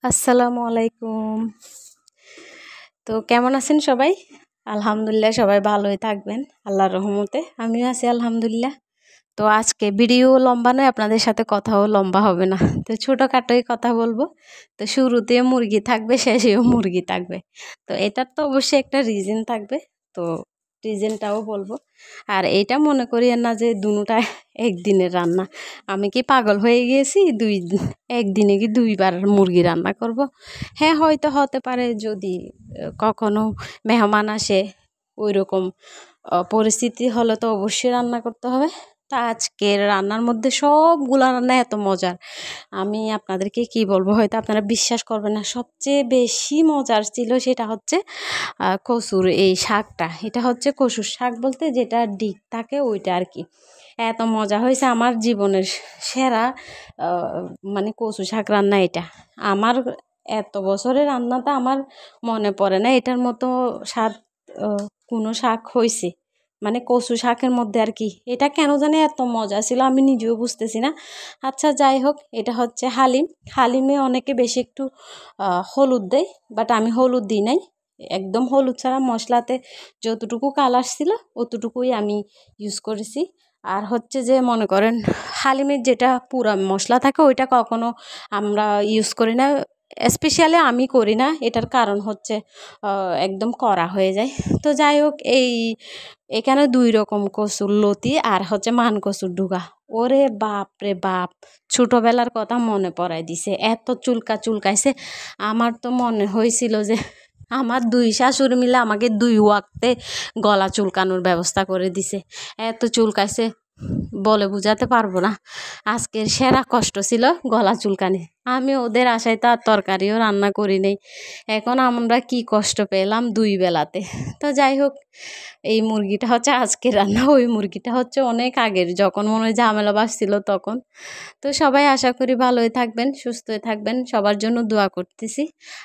আসসালামু আলাইকুম। তো কেমন আছেন সবাই? আলহামদুলিল্লাহ সবাই ভালোই থাকবেন আল্লাহর রহমতে। আমিও আছি আলহামদুলিল্লাহ। তো আজকে ভিডিও লম্বা নয়, আপনাদের সাথে কথাও লম্বা হবে না। তো ছোটোখাটোই কথা বলবো। তো শুরুতে মুরগি থাকবে, শেষেও মুরগি থাকবে। তো এটার তো অবশ্যই একটা রিজন থাকবে। তো রিজনটাও বলবো। আর এইটা মনে করিয়েন না যে দুটোটা একদিনের রান্না। আমি কি পাগল হয়ে গিয়েছি একদিনে কি দুইবার মুরগি রান্না করব? হ্যাঁ, হয়তো হতে পারে যদি কখনো মেহমান আসে, ওই রকম পরিস্থিতি হলে তো অবশ্যই রান্না করতে হবে। তা আজকের রান্নার মধ্যে সবগুলা রান্না এত মজার, আমি আপনাদেরকে কি বলবো, হয়তো আপনারা বিশ্বাস করবেন না। সবচেয়ে বেশি মজার ছিল সেটা হচ্ছে কচুর এই শাকটা। এটা হচ্ছে কচুর শাক বলতে যেটা ডিগ থাকে ওইটা আর কি। এত মজা হয়েছে, আমার জীবনের সেরা মানে কচু শাক রান্না এটা। আমার এত বছরের রান্নাটা আমার মনে পড়ে না এটার মতো স্বাদ কোনো শাক হয়েছে, মানে কচু শাকের মধ্যে আর কি। এটা কেন জানি এত মজা ছিল, আমি নিজেও বুঝতেছি না। আচ্ছা যাই হোক, এটা হচ্ছে হালিম। হালিমে অনেকে বেশি একটু হলুদ দেয়, বাট আমি হলুদ দিই নাই। একদম হলুদ ছাড়া মশলাতে যতটুকু কালার ছিল অতটুকুই আমি ইউজ করেছি। আর হচ্ছে যে মনে করেন হালিমের যেটা পুরা মশলা থাকে ওইটা কখনো আমরা ইউজ করি না। স্পেশালি আমি করি না, এটার কারণ হচ্ছে একদম কড়া হয়ে যায়। তো যাই হোক, এখানে দুই রকম কচুর লতি আর হচ্ছে মান কচুর ডুগা। ওরে বাপ রে বাপ, ছোটোবেলার কথা মনে পড়াই দিছে। এত চুলকাইছে, আমার তো মনে হয়েছিল যে আমার দুই শাশুড়ি মিলে আমাকে দুই ওয়াক্তে গলা চুলকানোর ব্যবস্থা করে দিছে। এত চুলকাইছে বলে বুঝাতে পারবো না। আজকের সেরা কষ্ট ছিল গলা চুলকানি। আমি ওদের আশায় তো আর তরকারিও রান্না করি নাই। এখন আমরা কি কষ্ট পেলাম দুই বেলাতে। তো যাই হোক, এই মুরগিটা হচ্ছে আজকের রান্না, ওই মুরগিটা হচ্ছে অনেক আগের, যখন মনে হয় ঝামেলা বাসছিল তখন। তো সবাই আশা করি ভালোই থাকবেন, সুস্থই থাকবেন, সবার জন্য দোয়া করতেছি।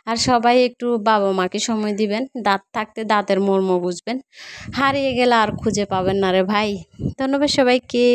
আর সবাই একটু বাবা মাকে সময় দিবেন, দাঁত থাকতে দাঁতের মর্ম বুঝবেন। হারিয়ে গেলে আর খুঁজে পাবেন না রে ভাই। ধন্যবাদ সবাইকে।